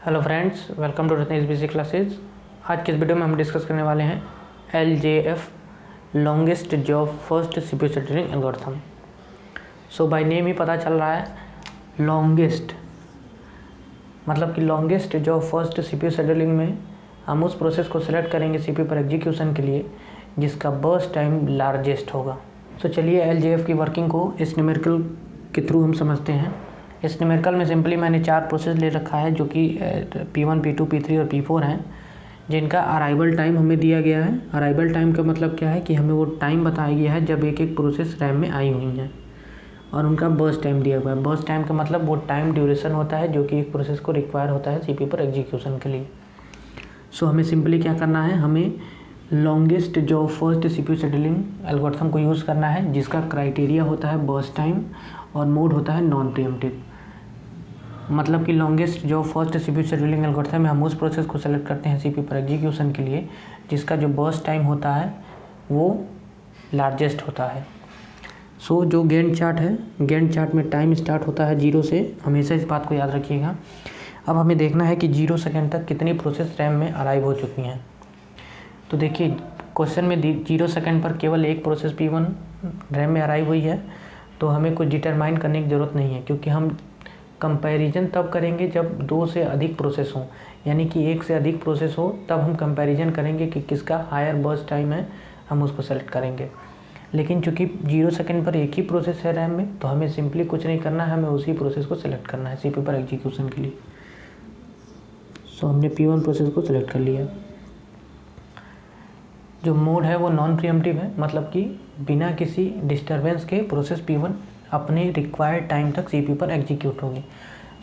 Hello friends, welcome to Ratnesh basic classes. आज के इस वीडियो में हम डिस्कस करने वाले हैं LJF longest job first CPU scheduling algorithm. So by name ही पता चल रहा है लॉन्गेस्ट मतलब कि longest job first CPU scheduling में हम उस प्रोसेस को सिलेक्ट करेंगे सीपीयू पर एग्जीक्यूशन के लिए जिसका बर्स्ट टाइम लार्जेस्ट होगा। सो चलिए LJF की वर्किंग को इस न्यूमेरिकल के थ्रू हम समझते हैं। इस न्यूमेरिकल में सिंपली मैंने 4 प्रोसेस ले रखा है जो कि P1, P2, P3 और P4 हैं, जिनका अराइवल टाइम हमें दिया गया है। अराइवल टाइम का मतलब क्या है कि हमें वो टाइम बताया गया है जब एक एक प्रोसेस रैम में आई हुई हैं और उनका बर्स्ट टाइम दिया हुआ है। बर्स्ट टाइम का मतलब वो टाइम ड्यूरेशन होता है जो कि एक प्रोसेस को रिक्वायर होता है सीपीयू पर एग्जीक्यूशन के लिए। सो हमें सिंपली क्या करना है, हमें longest job first CPU scheduling algorithm को यूज़ करना है जिसका क्राइटेरिया होता है बर्स्ट टाइम और मोड होता है नॉन प्रीएम्प्टिव। मतलब कि longest job first CPU scheduling algorithm में हम उस प्रोसेस को सेलेक्ट करते हैं सीपीयू पर एग्जीक्यूशन के लिए जिसका जो बर्स्ट टाइम होता है वो लार्जेस्ट होता है। सो जो गैंट चार्ट है, गैंट चार्ट में टाइम स्टार्ट होता है 0 से, हमेशा इस बात को याद रखिएगा। अब हमें देखना है कि 0 सेकेंड तक कितनी प्रोसेस रैम में अराइव हो चुकी हैं। तो देखिए क्वेश्चन में 0 सेकेंड पर केवल एक प्रोसेस P1 रैम में अराइव हुई है, तो हमें कुछ डिटरमाइन करने की ज़रूरत नहीं है क्योंकि हम कंपैरिजन तब करेंगे जब 2 से अधिक प्रोसेस हों, यानी कि 1 से अधिक प्रोसेस हो तब हम कंपैरिजन करेंगे कि किसका हायर बर्स्ट टाइम है, हम उसको सेलेक्ट करेंगे। लेकिन चूंकि 0 सेकेंड पर एक ही प्रोसेस है रैम में, तो हमें सिंपली कुछ नहीं करना है, हमें उसी प्रोसेस को सेलेक्ट करना है सीपीयू पर एग्जीक्यूशन के लिए। सो हमने P1 प्रोसेस को सिलेक्ट कर लिया। जो मोड है वो नॉन प्रीएम्प्टिव है, मतलब कि बिना किसी डिस्टरबेंस के प्रोसेस P1 अपने रिक्वायर्ड टाइम तक सीपीयू पर एग्जीक्यूट होगी।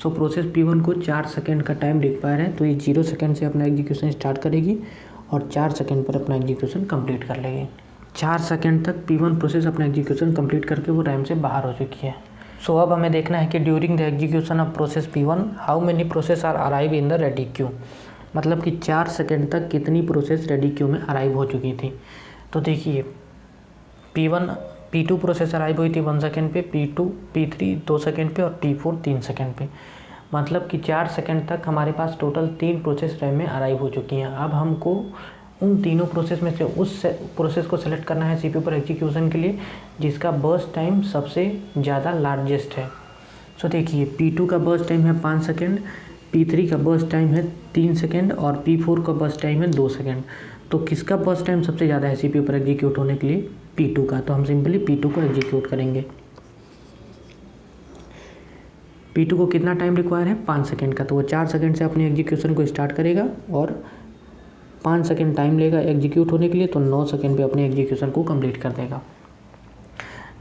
सो प्रोसेस P1 को 4 सेकेंड का टाइम रिक्वायर है, तो ये 0 सेकेंड से अपना एग्जीक्यूशन स्टार्ट करेगी और 4 सेकेंड पर अपना एग्जीक्यूशन कंप्लीट कर लेगी। 4 सेकेंड तक P1 प्रोसेस अपना एग्जीक्यूशन कंप्लीट करके वो रैम से बाहर हो चुकी है। सो अब हमें देखना है कि during the execution of process P1 how many process are arrive in the ready queue, मतलब कि 4 सेकेंड तक कितनी प्रोसेस रेडी क्यू में अराइव हो चुकी थी। तो देखिए P2 प्रोसेस अराइव हुई थी 1 सेकेंड पे, P3 2 सेकेंड पे और P4 3 सेकेंड पे, मतलब कि 4 सेकेंड तक हमारे पास टोटल 3 प्रोसेस रैम में अराइव हो चुकी हैं। अब हमको उन तीनों प्रोसेस में से उस प्रोसेस को सेलेक्ट करना है सीपीयू पर एग्जीक्यूशन के लिए जिसका बर्स्ट टाइम सबसे ज़्यादा लार्जेस्ट है। सो देखिए P2 का बर्स्ट टाइम है 5 सेकेंड, P3 का बर्स्ट टाइम है 3 सेकेंड और P4 का बर्स्ट टाइम है 2 सेकेंड। तो किसका बर्स्ट टाइम सबसे ज़्यादा है सीपीयू पर एग्जीक्यूट होने के लिए? P2 का। तो हम सिंपली P2 को एग्जीक्यूट करेंगे। P2 को कितना टाइम रिक्वायर है? 5 सेकेंड का, तो वो 4 सेकेंड से अपने एग्जीक्यूशन को स्टार्ट करेगा और 5 सेकेंड टाइम लेगा एग्जीक्यूट होने के लिए, तो 9 सेकेंड पे अपने एग्जीक्यूशन को कंप्लीट कर देगा।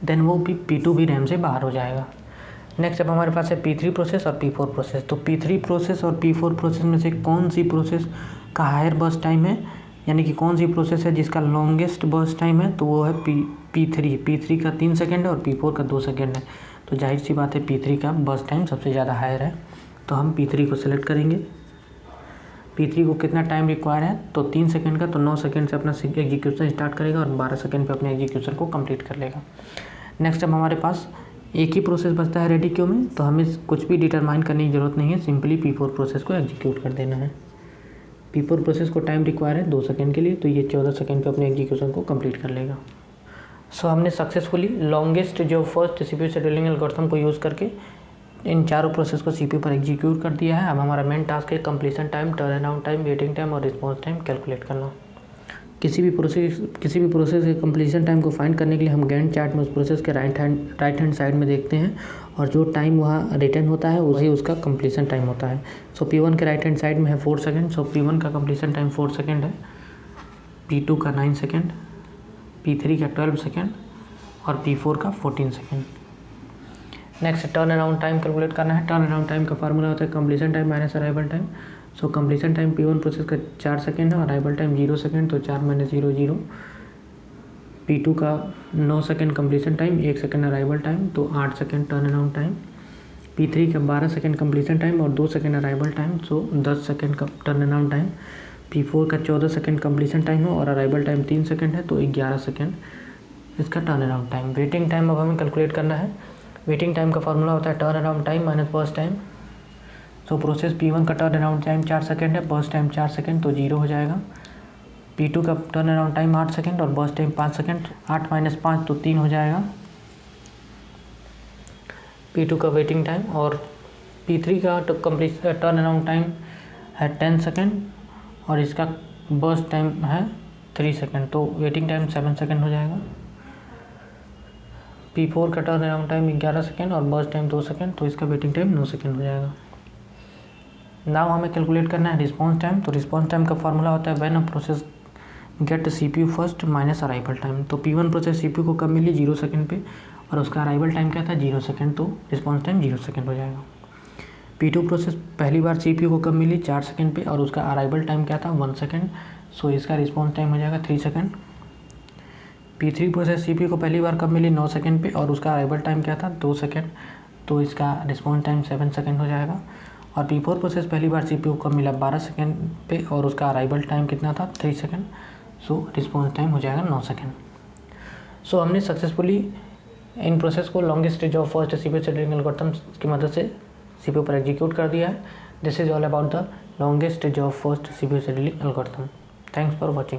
देन वो P2 भी रैम से बाहर हो जाएगा। नेक्स्ट अब हमारे पास है P3 प्रोसेस और P4 प्रोसेस। तो P3 प्रोसेस और P4 प्रोसेस में से कौन सी प्रोसेस का हायर बर्स्ट टाइम है, यानी कि कौन सी प्रोसेस है जिसका लॉन्गेस्ट बर्स्ट टाइम है? तो वो है P3 का 3 सेकेंड है और P4 का 2 सेकेंड है। तो जाहिर सी बात है P3 का बर्स्ट टाइम सबसे ज़्यादा हायर है, तो हम P3 को सिलेक्ट करेंगे। P3 को कितना टाइम रिक्वायर है? तो 3 सेकेंड का, तो 9 सेकेंड से अपना एग्जीक्यूशन स्टार्ट करेगा और 12 सेकेंड पे अपने एग्जीक्यूशन को कंप्लीट कर लेगा। नेक्स्ट अब हमारे पास एक ही प्रोसेस बचता है रेडी क्यू में, तो हमें कुछ भी डिटरमाइन करने की ज़रूरत नहीं है, सिंपली P4 प्रोसेस को एग्जीक्यूट कर देना है। P4 प्रोसेस को टाइम रिक्वायर है 2 सेकेंड के लिए, तो ये 14 सेकेंड पे अपने एग्जीक्यूशन को कंप्लीट कर लेगा। सो हमने सक्सेसफुली लॉन्गेस्ट जो फर्स्ट सीपीयू शेड्यूलिंग एल्गोरिथम को यूज़ करके इन चारों प्रोसेस को सीपीयू पर एग्जीक्यूट कर दिया है। अब हमारा मेन टास्क है completion time, turn around time, waiting time और रिस्पॉन्स टाइम कैलकुलेट करना। किसी भी प्रोसेस के कंप्लीशन टाइम को फाइंड करने के लिए हम गैंट चार्ट में उस प्रोसेस के राइट हैंड साइड में देखते हैं और जो टाइम वहाँ रिटर्न होता है वही उसका कंप्लीशन टाइम होता है। सो P1 के राइट हैंड साइड में है 4 सेकेंड, सो P1 का कंप्लीशन टाइम 4 सेकेंड है, P2 का 9 सेकेंड, P3 का 12 सेकेंड और P4 का 14 second. Next turn around time calculate करना है। टर्न अराउंड टाइम का फार्मूला होता है completion time minus arrival time. So completion time P1 process का 4 सेकेंड है और अराइवल टाइम 0 सेकेंड, तो 4 - 0 0। P2 का 9 second completion time, 1 second arrival time, तो 8 second turn around time. P3 का 12 सेकेंड कंप्लीशन टाइम और 2 सेकेंड अराइवल टाइम, सो 10 second का turn around time. P4 का 14 सेकेंड कंप्लीशन टाइम है और अराइवल टाइम 3 सेकेंड है, तो 11 सेकेंड इसका turn around time. Waiting time अब हमें कैलकुलेट करना है। वेटिंग टाइम का फार्मूला होता है turn around time minus burst time. So process P1 का टर्न अराउंड टाइम 4 सेकेंड है, बर्स्ट टाइम 4 सेकेंड, तो 0 हो जाएगा। P2 का टर्न अराउंड टाइम 8 सेकेंड और बर्स्ट टाइम 5 सेकेंड, 8 - 5 तो 3 हो जाएगा P2 का वेटिंग टाइम। और P3 का टर्न अराउंड टाइम है 10 सेकेंड और इसका बर्स्ट टाइम है 3 सेकेंड, तो वेटिंग टाइम 7 सेकेंड हो जाएगा। P4 का टर्न अराउंड टाइम 11 सेकेंड और बर्स्ट टाइम 2 सेकेंड, तो इसका वेटिंग टाइम 9 सेकेंड हो जाएगा। नाउ हमें कैलकुलेट करना है रिस्पॉन्स टाइम। तो रिस्पॉन्स टाइम का फार्मूला होता है when a process get CPU first minus arrival time. तो P1 प्रोसेस CPU को कब मिली 0 सेकेंड पे और उसका अराइवल टाइम क्या था 0 सेकेंड, तो रिस्पॉन्स टाइम 0 सेकेंड हो जाएगा। P2 प्रोसेस पहली बार CPU को कब मिली 4 सेकेंड पे और उसका अराइवल टाइम क्या था 1 सेकेंड, सो इसका रिस्पॉन्स टाइम हो जाएगा 3 सेकेंड। P3 प्रोसेस CPU को पहली बार कब मिली 9 सेकेंड पे और उसका अराइवल टाइम क्या था 2 सेकेंड, तो इसका रिस्पॉन्स टाइम 7 सेकेंड हो जाएगा। और P4 प्रोसेस पहली बार CPU को कब मिला 12 सेकेंड पे और उसका अराइवल टाइम कितना था 3 सेकेंड, सो रिस्पॉन्स टाइम हो जाएगा 9 सेकेंड। सो हमने सक्सेसफुली इन प्रोसेस को longest stage of first CPU scheduling algorithm की मदद से CPU पर एग्जीक्यूट कर दिया है। This is all about the longest stage of first CPU scheduling algorithm. Thanks for watching.